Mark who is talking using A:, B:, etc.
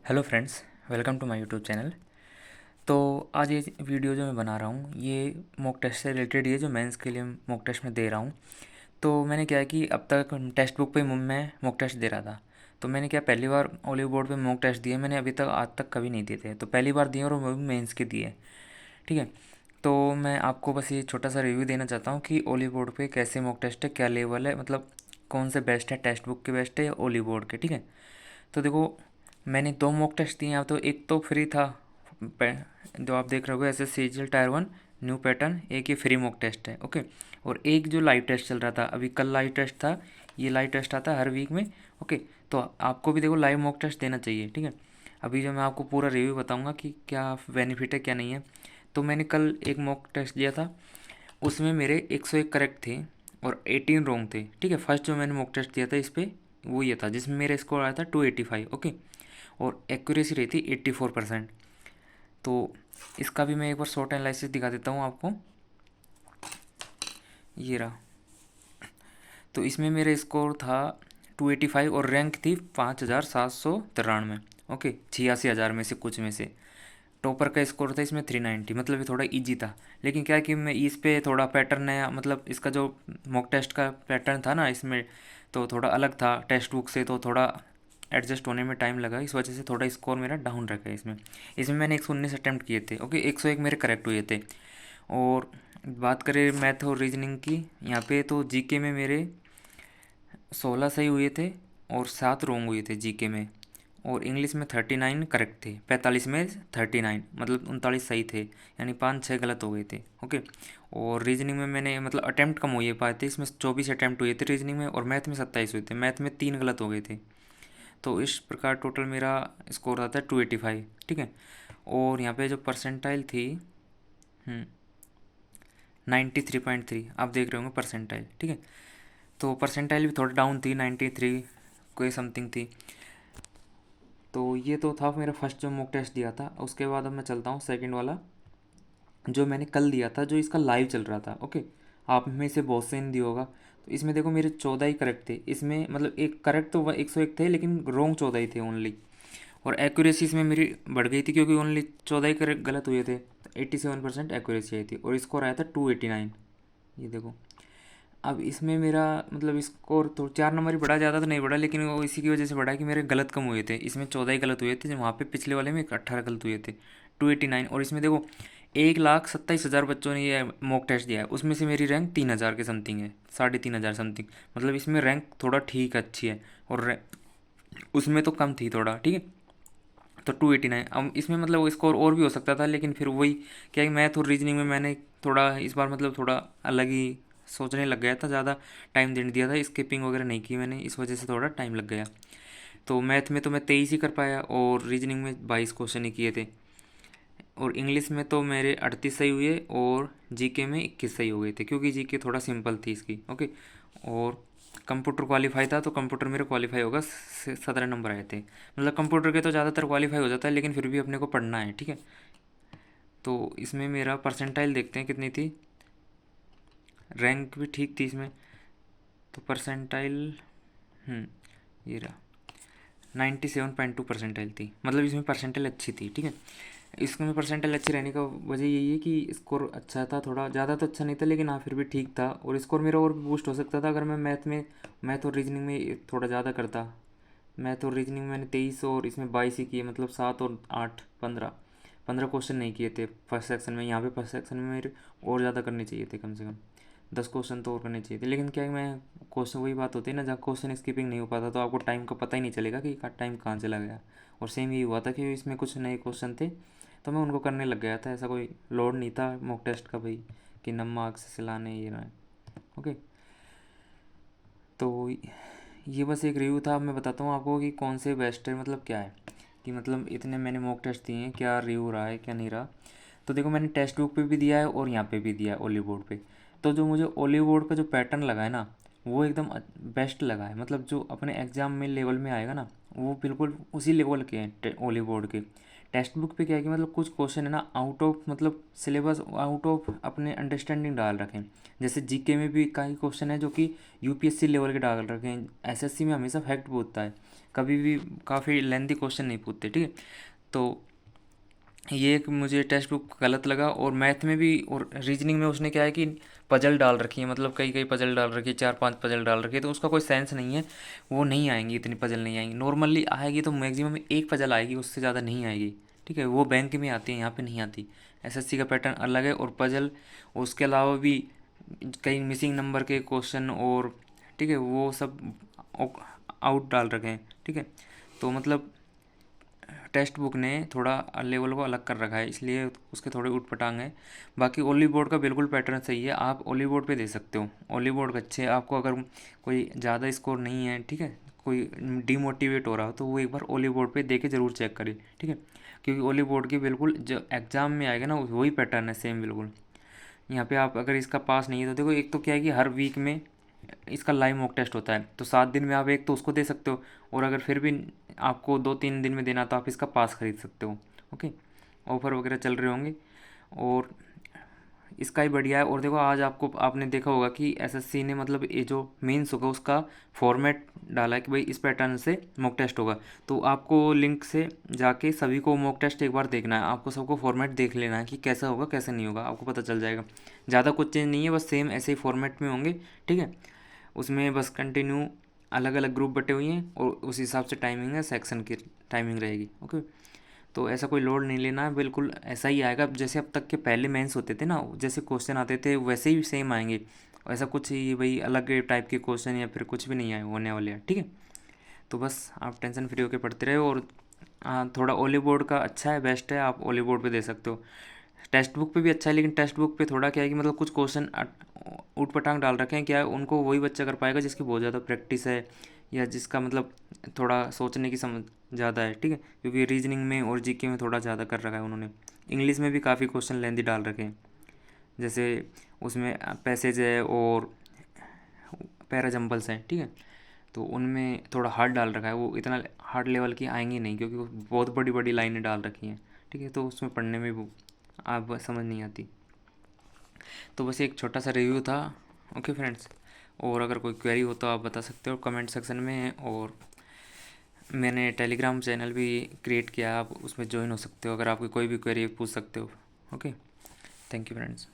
A: Hello friends, welcome to my YouTube channel. तो आज ये वीडियो जो मैं बना रहा हूँ ये मॉक टेस्ट से रिलेटेड है, जो मेंस के लिए मॉक टेस्ट में दे रहा हूँ। तो मैंने क्या है कि अब तक टेक्स्ट बुक पे मैं मॉक टेस्ट दे रहा था। तो मैंने क्या पहली बार ओलिव बोर्ड पे मॉक टेस्ट दिए, मैंने अभी तक आज तक कभी नहीं दिए थे, तो पहली बार दिए और वो भी मेंस के दिए। ठीक है। तो मैं आपको बस ये छोटा सा रिव्यू देना चाहता हूँ कि ओलिव बोर्ड पे कैसे मॉक टेस्ट है, क्या लेवल है, मतलब कौन से बेस्ट है, टेक्स्ट बुक के बेस्ट है या ओलिव बोर्ड के। ठीक है। तो देखो, मैंने दो मॉक टेस्ट दिए हैं। तो एक तो फ्री था, जो आप देख रहे हो S S C tier one new pattern, एक ये फ्री मॉक टेस्ट है। ओके। और एक जो लाइव टेस्ट चल रहा था, अभी कल लाइव टेस्ट था, ये लाइव टेस्ट आता है हर वीक में। ओके। तो आपको भी देखो लाइव मॉक टेस्ट देना चाहिए। ठीक है। अभी जो मैं आपको पूरा रिव्यू बताऊंगा कि क्या बेनिफिट है क्या नहीं है। तो मैंने कल एक मॉक टेस्ट दिया था, उसमें मेरे 101 करेक्ट थे और 18 रॉन्ग थे। ठीक है। फर्स्ट जो मैंने मॉक टेस्ट दिया था इस पर वो ये था, जिसमें मेरा स्कोर आया था 285। ओके। और एक्यूरेसी रही थी 84%। तो इसका भी मैं एक बार शॉर्ट एनालिसिस दिखा देता हूँ आपको। ये रहा। तो इसमें मेरा स्कोर था 285 और रैंक थी 5793। ओके, 86,000 में से कुछ में से। टॉपर का स्कोर था इसमें 390, मतलब ये थोड़ा इजी था। लेकिन क्या है कि मैं इस पे थोड़ा पैटर्न नया, मतलब इसका जो मॉक टेस्ट का पैटर्न था ना इसमें, तो थोड़ा अलग था टेक्स्ट बुक से, तो थोड़ा एडजस्ट होने में टाइम लगा, इस वजह से थोड़ा स्कोर मेरा डाउन रखा है इसमें। इसमें मैंने 119 अटैम्प्ट किए थे। ओके, 101 मेरे करेक्ट हुए थे। और बात करें मैथ और रीजनिंग की, यहाँ पे तो जीके में मेरे 16 सही हुए थे और 7 रॉन्ग हुए थे जीके में। और इंग्लिश में 39 करेक्ट थे, 45 में 39, मतलब 39 सही थे, यानी 5-6 गलत हो गए थे। ओके। और रीजनिंग में मैंने मतलब अटैम्प्ट कम हुए पाए थे, इसमें 24 अटैम्प्ट हुए थे रीजनिंग में, और मैथ में 27 हुए थे, मैथ में 3 गलत हो गए थे। तो इस प्रकार टोटल मेरा स्कोर आता है 285। ठीक है। और यहाँ पे जो परसेंटाइल थी 93.3, आप देख रहे होंगे परसेंटाइल। ठीक है। तो परसेंटाइल भी थोड़ा डाउन थी, 93 कोई समथिंग थी। तो ये तो था मेरा फर्स्ट जो मॉक टेस्ट दिया था। उसके बाद अब मैं चलता हूँ सेकंड वाला, जो मैंने कल दिया था, जो इसका लाइव चल रहा था। ओके। आप में से बहुत से ने दिया होगा। तो इसमें देखो मेरे 14 ही करेक्ट थे इसमें, मतलब एक करेक्ट तो 101 थे, लेकिन रॉन्ग 14 ही थे ओनली। और एक्यूरेसी इसमें मेरी बढ़ गई थी, क्योंकि ओनली 14 ही करेक्ट गलत हुए थे, तो 87% एक्यूरेसी आई थी, और स्कोर आया था 289। ये देखो। अब इसमें मेरा मतलब स्कोर तो 4 नंबर ही बढ़ा, ज़्यादा तो नहीं बढ़ा, लेकिन वो इसी की वजह से बढ़ा कि मेरे गलत कम हुए थे। इसमें 14 ही गलत हुए थे, जो वहाँ पे पिछले वाले में 18 गलत हुए थे। 289। और इसमें देखो 1,27,000 बच्चों ने ये मॉक टेस्ट दिया है, उसमें से मेरी रैंक 3,000 के समथिंग है, 3,500 समथिंग। मतलब इसमें रैंक थोड़ा ठीक अच्छी है, और उसमें तो कम थी थोड़ा। ठीक है। तो 289। अब इसमें मतलब स्कोर और भी हो सकता था, लेकिन फिर वही क्या है, मैथ और रीजनिंग में मैंने थोड़ा इस बार मतलब थोड़ा अलग ही सोचने लग गया था, ज़्यादा टाइम देने दिया था, स्किपिंग वगैरह नहीं की मैंने, इस वजह से थोड़ा टाइम लग गया। तो मैथ में तो मैं 23 ही कर पाया, और रीजनिंग में 22 क्वेश्चन ही किए थे। और इंग्लिश में तो मेरे 38 सही हुए, और जीके में 21 सही हो गए थे, क्योंकि जीके थोड़ा सिंपल थी इसकी। ओके। और कंप्यूटर क्वालिफाई था, तो कंप्यूटर मेरा क्वालिफाई होगा, 17 नंबर आए थे। मतलब कंप्यूटर के तो ज़्यादातर क्वालिफाई हो जाता है, लेकिन फिर भी अपने को पढ़ना है। ठीक है। तो इसमें मेरा परसेंटाइल देखते हैं कितनी थी, रैंक भी ठीक थी इसमें। तो परसेंटाइल ये रहा, 97.2 परसेंटाइल थी, मतलब इसमें परसेंटाइल अच्छी थी। ठीक है। इसमें परसेंटाइल अच्छी रहने का वजह यही है कि स्कोर अच्छा था, थोड़ा ज़्यादा तो अच्छा नहीं था, लेकिन हाँ फिर भी ठीक था, और स्कोर मेरा और भी बूस्ट हो सकता था अगर मैं मैथ और रीजनिंग में थोड़ा ज़्यादा करता। मैथ और रीजनिंग में मैंने 23 और इसमें 22 ही किए, मतलब 7 और 8 15 15 क्वेश्चन नहीं किए थे फर्स्ट सेक्शन में। यहाँ पे फर्स्ट सेक्शन में मेरे और ज़्यादा करने चाहिए थे, कम से कम 10 क्वेश्चन तो और करने चाहिए थे। लेकिन क्या है, मैं क्वेश्चन वही बात होती है ना, जहाँ क्वेश्चन स्किपिंग नहीं हो पाता, तो आपको टाइम का पता ही नहीं चलेगा कि टाइम कहाँ चला गया। और सेम यही हुआ था कि इसमें कुछ नए क्वेश्चन थे, तो मैं उनको करने लग गया था, ऐसा कोई लोड नहीं था मॉक टेस्ट का भाई कि मार्क्स से लाने ये ना। ओके। तो ये बस एक रिव्यू था। अब मैं बताता हूँ आपको कि कौन से बेस्ट है, मतलब क्या है कि मतलब इतने मैंने मॉक टेस्ट दिए हैं, क्या रिव्यू रहा है क्या नहीं रहा। तो देखो, मैंने टेक्स्ट बुक पे भी दिया है और यहाँ पे भी दिया है ओलिव बोर्ड पे। तो जो मुझे ओलिव बोर्ड का जो पैटर्न लगा है ना, वो एकदम बेस्ट लगा है, मतलब जो अपने एग्ज़ाम में लेवल में आएगा ना, वो बिल्कुल उसी लेवल के हैं ओलिव बोर्ड के। टेक्स्ट बुक पे क्या है कि मतलब कुछ क्वेश्चन है ना आउट ऑफ मतलब सिलेबस, आउट ऑफ अपने अंडरस्टैंडिंग डाल रखे हैं। जैसे जीके में भी कई क्वेश्चन है जो कि यूपीएससी लेवल के डाल रखे हैं। एसएससी में हमेशा फैक्ट पूछता है, कभी भी काफ़ी लेंथी क्वेश्चन नहीं पूछते, ठीक है। तो ये एक मुझे टेक्स्ट बुक गलत लगा। और मैथ में भी और रीजनिंग में उसने क्या है कि पजल डाल रखी है, मतलब कई कई पजल डाल रखी है, 4-5 पजल डाल रखी है, तो उसका कोई सेंस नहीं है। वो नहीं आएंगी, इतनी पजल नहीं आएंगी। नॉर्मली आएगी तो मैक्सिमम एक पजल आएगी, उससे ज़्यादा नहीं आएगी, ठीक है। वो बैंक में आती है, यहाँ पे नहीं आती। एसएससी का पैटर्न अलग है। और पजल, उसके अलावा भी कई मिसिंग नंबर के क्वेश्चन और, ठीक है, वो सब आउट डाल रखे हैं, ठीक है। तो मतलब टेक्स्ट बुक ने थोड़ा लेवल को अलग कर रखा है, इसलिए उसके थोड़े उटपटांग हैं। बाकी ओली बोर्ड का बिल्कुल पैटर्न सही है, आप ओली बोर्ड पे दे सकते हो। ओली बोर्ड का अच्छे, आपको अगर कोई ज़्यादा स्कोर नहीं है, ठीक है, कोई डीमोटिवेट हो रहा हो, तो वो एक बार ओली बोर्ड पे दे के ज़रूर चेक करें, ठीक है। क्योंकि ओली बोर्ड की बिल्कुल जो एग्ज़ाम में आएगा ना, वही पैटर्न है सेम बिल्कुल। यहाँ पे आप अगर इसका पास नहीं है तो देखो, एक तो क्या है कि हर वीक में इसका लाइव मॉक टेस्ट होता है, तो 7 दिन में आप एक तो उसको दे सकते हो। और अगर फिर भी आपको 2-3 दिन में देना, तो आप इसका पास खरीद सकते हो। ओके, ऑफ़र वगैरह चल रहे होंगे। और इसका ही बढ़िया है। और देखो, आज आपने देखा होगा कि एसएससी ने मतलब ये जो मेंस होगा उसका फॉर्मेट डाला है कि भाई इस पैटर्न से मॉक टेस्ट होगा। तो आपको लिंक से जाके सभी को मॉक टेस्ट एक बार देखना है, आपको सबको फॉर्मेट देख लेना है कि कैसा होगा कैसे नहीं होगा, आपको पता चल जाएगा। ज़्यादा कुछ चेंज नहीं है, बस सेम ऐसे ही फॉर्मेट में होंगे, ठीक है। उसमें बस कंटिन्यू अलग अलग ग्रुप बटे हुए हैं और उस हिसाब से टाइमिंग है, सेक्शन की टाइमिंग रहेगी। ओके, तो ऐसा कोई लोड नहीं लेना है, बिल्कुल ऐसा ही आएगा जैसे अब तक के पहले मेंस होते थे ना, जैसे क्वेश्चन आते थे वैसे ही सेम आएंगे। ऐसा कुछ ही भाई अलग टाइप के क्वेश्चन या फिर कुछ भी नहीं आए होने वाले हैं, ठीक है। तो बस आप टेंशन फ्री होकर पढ़ते रहे। और थोड़ा ओली बोर्ड का अच्छा है, बेस्ट है, आप ओली बोर्ड पे दे सकते हो। टेक्स्ट बुक पे भी अच्छा है, लेकिन टेक्स्ट बुक पे थोड़ा क्या है कि मतलब कुछ क्वेश्चन ऊट पटांग डाल रखे हैं, क्या है, उनको वही बच्चा कर पाएगा जिसकी बहुत ज़्यादा प्रैक्टिस है, या जिसका मतलब थोड़ा सोचने की समझ ज़्यादा है, ठीक है। क्योंकि रीजनिंग में और जीके में थोड़ा ज़्यादा कर रखा है उन्होंने। इंग्लिश में भी काफ़ी क्वेश्चन लेंदी डाल रखे हैं, जैसे उसमें पैसेज है और पैरा जंपल्स हैं, ठीक है। तो उनमें थोड़ा हार्ड डाल रखा है, वो इतना हार्ड लेवल की आएंगी नहीं, क्योंकि वो बहुत बड़ी बड़ी लाइनें डाल रखी हैं, ठीक है। तो उसमें पढ़ने में वो आप समझ नहीं आती। तो बस एक छोटा सा रिव्यू था। ओके फ्रेंड्स, और अगर कोई क्वेरी हो तो आप बता सकते हो कमेंट सेक्शन में। और मैंने टेलीग्राम चैनल भी क्रिएट किया है, आप उसमें ज्वाइन हो सकते हो, अगर आपकी कोई भी क्वेरी पूछ सकते हो। Okay, thank you friends.